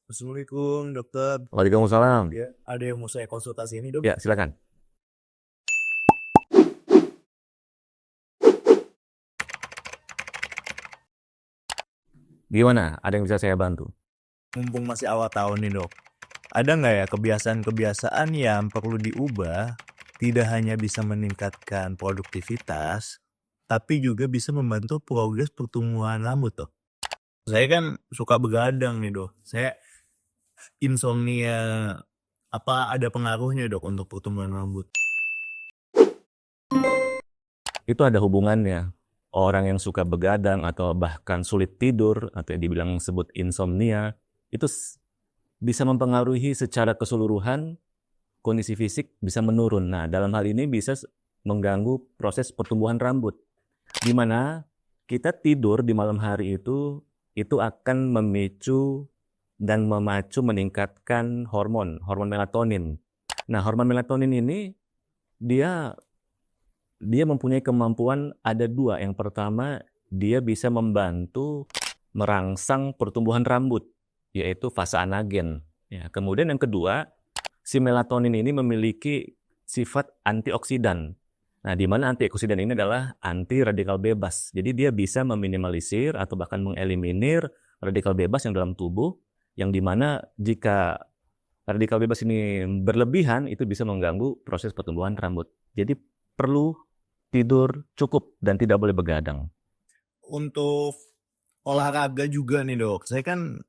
Assalamualaikum dokter. Waalaikumsalam. Ya, ada yang mau saya konsultasi ini dok. Ya, silakan. Gimana? Ada yang bisa saya bantu? Mumpung masih awal tahun nih dok. Ada nggak ya kebiasaan-kebiasaan yang perlu diubah, tidak hanya bisa meningkatkan produktivitas, tapi juga bisa membantu progres pertumbuhan rambut dok. Saya kan suka begadang nih dok. Saya insomnia, apa ada pengaruhnya dok untuk pertumbuhan rambut? Itu ada hubungannya. Orang yang suka begadang atau bahkan sulit tidur atau yang dibilang sebut insomnia, itu bisa mempengaruhi secara keseluruhan kondisi fisik bisa menurun. Nah, dalam hal ini bisa mengganggu proses pertumbuhan rambut. Di mana kita tidur di malam hari itu akan memicu dan memacu meningkatkan hormon melatonin. Nah, hormon melatonin ini dia mempunyai kemampuan ada dua. Yang pertama, dia bisa membantu merangsang pertumbuhan rambut, yaitu fase anagen. Ya, kemudian yang kedua, si melatonin ini memiliki sifat antioksidan. Nah, di mana antioksidan ini adalah anti radikal bebas. Jadi dia bisa meminimalisir atau bahkan mengeliminir radikal bebas yang dalam tubuh, yang dimana jika radikal bebas ini berlebihan, itu bisa mengganggu proses pertumbuhan rambut. Jadi perlu tidur cukup dan tidak boleh begadang. Untuk olahraga juga nih dok, saya kan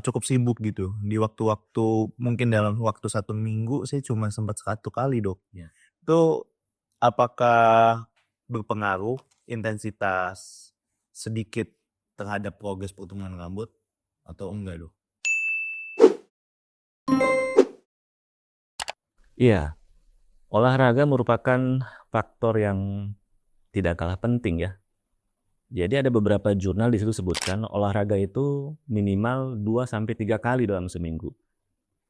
cukup sibuk gitu. Di waktu-waktu mungkin dalam waktu 1 minggu saya cuma sempat 1 kali dok. Ya. Itu apakah berpengaruh intensitas sedikit terhadap progres pertumbuhan rambut atau enggak dok? Iya, olahraga merupakan faktor yang tidak kalah penting ya. Jadi ada beberapa jurnal di situ sebutkan olahraga itu minimal 2-3 kali dalam seminggu.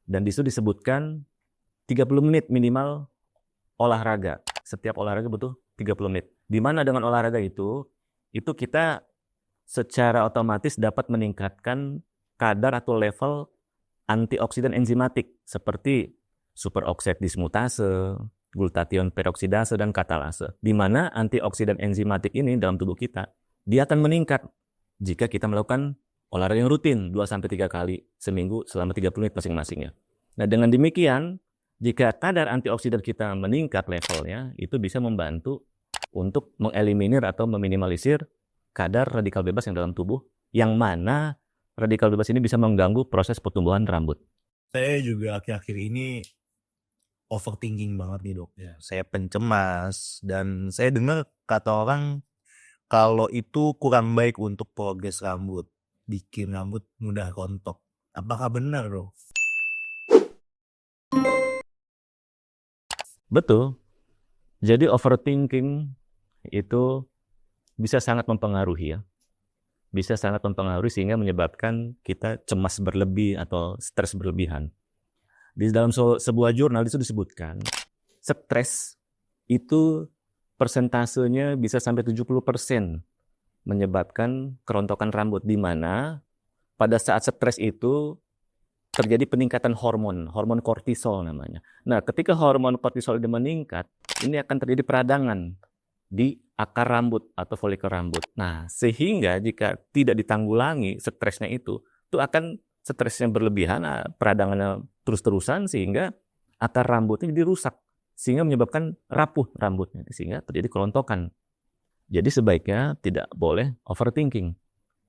Dan di situ disebutkan 30 menit minimal olahraga. Setiap olahraga butuh 30 menit. Di mana dengan olahraga itu kita secara otomatis dapat meningkatkan kadar atau level antioksidan enzimatik seperti superoxide dismutase, glutathione peroksidase, dan katalase. Di mana antioksidan enzimatik ini dalam tubuh kita dia akan meningkat jika kita melakukan olahraga yang rutin 2-3 kali seminggu selama 30 menit masing-masingnya. Nah, dengan demikian, jika kadar antioksidan kita meningkat levelnya, itu bisa membantu untuk mengeliminir atau meminimalisir kadar radikal bebas yang dalam tubuh, yang mana radikal bebas ini bisa mengganggu proses pertumbuhan rambut. Saya juga akhir-akhir ini overthinking banget nih dok. Saya pencemas dan saya dengar kata orang kalau itu kurang baik untuk progres rambut, bikin rambut mudah rontok. Apakah benar dok? Betul. Jadi overthinking itu bisa sangat mempengaruhi ya. Bisa sangat mempengaruhi sehingga menyebabkan kita cemas berlebih atau stres berlebihan. Di dalam sebuah jurnal itu disebutkan, stres itu persentasenya bisa sampai 70% menyebabkan kerontokan rambut, di mana pada saat stres itu terjadi peningkatan hormon kortisol namanya. Nah, ketika hormon kortisol ini meningkat, ini akan terjadi peradangan di akar rambut atau folikel rambut. Nah, sehingga jika tidak ditanggulangi stresnya itu akan stresnya berlebihan, peradangannya terus-terusan sehingga akar rambutnya jadi rusak, sehingga menyebabkan rapuh rambutnya, sehingga terjadi kerontokan. Jadi sebaiknya tidak boleh overthinking,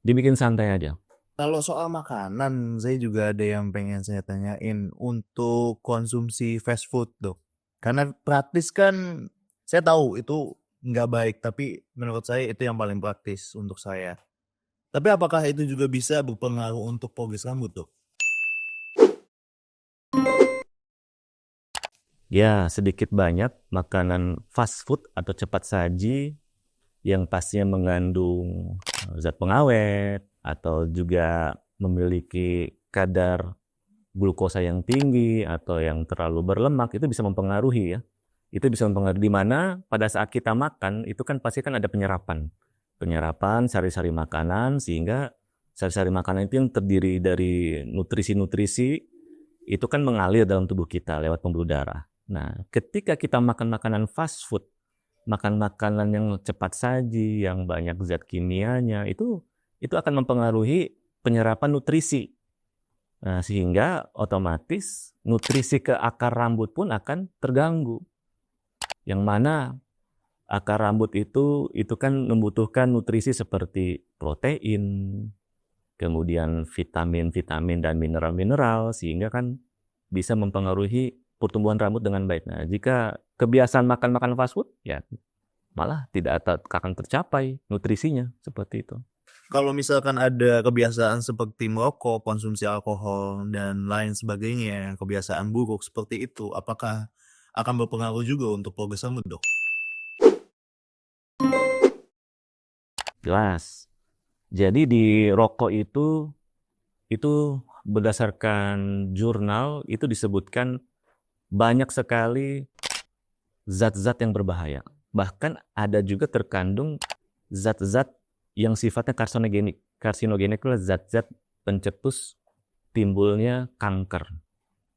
dibikin santai aja. Kalau soal makanan, saya juga ada yang pengen saya tanyain untuk konsumsi fast food dok. Karena praktis kan, saya tahu itu nggak baik, tapi menurut saya itu yang paling praktis untuk saya. Tapi apakah itu juga bisa berpengaruh untuk progres rambut dok? Ya, sedikit banyak makanan fast food atau cepat saji yang pastinya mengandung zat pengawet atau juga memiliki kadar glukosa yang tinggi atau yang terlalu berlemak, itu bisa mempengaruhi ya. Itu bisa mempengaruhi, di mana pada saat kita makan itu kan pasti kan ada penyerapan sari-sari makanan, sehingga Sari-sari makanan itu yang terdiri dari nutrisi-nutrisi itu kan mengalir dalam tubuh kita lewat pembuluh darah. Nah, ketika kita makan makanan fast food, makan makanan yang cepat saji, yang banyak zat kimianya, itu akan mempengaruhi penyerapan nutrisi. Nah, sehingga otomatis nutrisi ke akar rambut pun akan terganggu. Yang mana akar rambut itu kan membutuhkan nutrisi seperti protein, kemudian vitamin-vitamin dan mineral-mineral, sehingga kan bisa mempengaruhi pertumbuhan rambut dengan baik. Nah, jika kebiasaan makan fast food, ya malah tidak akan tercapai nutrisinya seperti itu. Kalau misalkan ada kebiasaan seperti merokok, konsumsi alkohol, dan lain sebagainya, kebiasaan buruk seperti itu, apakah akan berpengaruh juga untuk progres rambut, Dok? Jelas. Jadi di rokok itu berdasarkan jurnal itu disebutkan banyak sekali zat-zat yang berbahaya. Bahkan ada juga terkandung zat-zat yang sifatnya karsinogenik. Karsinogenik adalah zat-zat pencetus timbulnya kanker.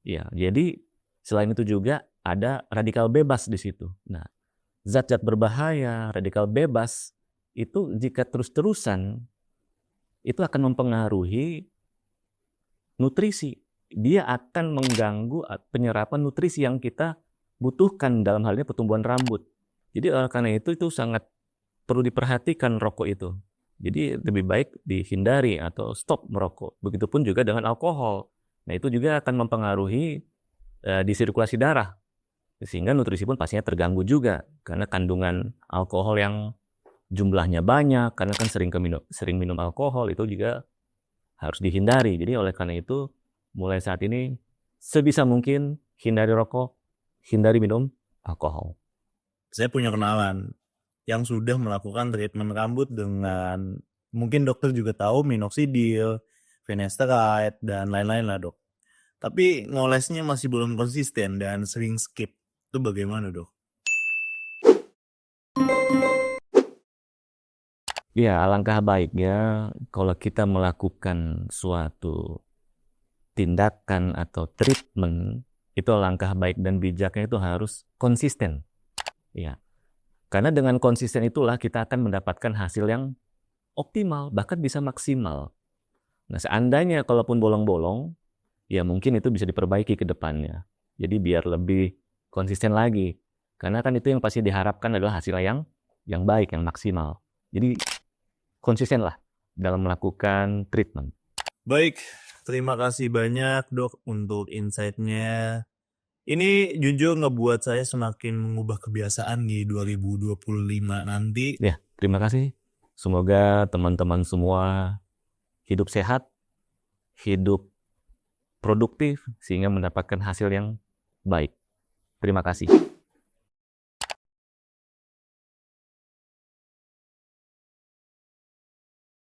Ya, jadi selain itu juga ada radikal bebas di situ. Nah, zat-zat berbahaya, radikal bebas itu jika terus-terusan itu akan mempengaruhi nutrisi. Dia akan mengganggu penyerapan nutrisi yang kita butuhkan dalam hal ini pertumbuhan rambut. Jadi karena itu sangat perlu diperhatikan rokok itu. Jadi lebih baik dihindari atau stop merokok. Begitupun juga dengan alkohol. Nah, itu juga akan mempengaruhi di sirkulasi darah. Sehingga nutrisi pun pastinya terganggu juga karena kandungan alkohol yang jumlahnya banyak, karena kan sering minum alkohol itu juga harus dihindari. Jadi oleh karena itu mulai saat ini sebisa mungkin hindari rokok, hindari minum alkohol. Saya punya kenalan yang sudah melakukan treatment rambut dengan, mungkin dokter juga tahu, minoxidil, finasteride, dan lain-lain lah, Dok. Tapi ngolesnya masih belum konsisten dan sering skip. Itu bagaimana, Dok? Ya, alangkah baiknya kalau kita melakukan suatu tindakan atau treatment, itu alangkah baik dan bijaknya itu harus konsisten. Ya, karena dengan konsisten itulah kita akan mendapatkan hasil yang optimal, bahkan bisa maksimal. Nah, seandainya kalaupun bolong-bolong, ya mungkin itu bisa diperbaiki ke depannya. Jadi biar lebih konsisten lagi. Karena kan itu yang pasti diharapkan adalah hasil yang baik, yang maksimal. Jadi konsistenlah dalam melakukan treatment. Baik, terima kasih banyak, Dok, untuk insight-nya. Ini jujur ngebuat saya semakin mengubah kebiasaan di 2025 nanti. Ya, terima kasih. Semoga teman-teman semua hidup sehat, hidup produktif, sehingga mendapatkan hasil yang baik. Terima kasih.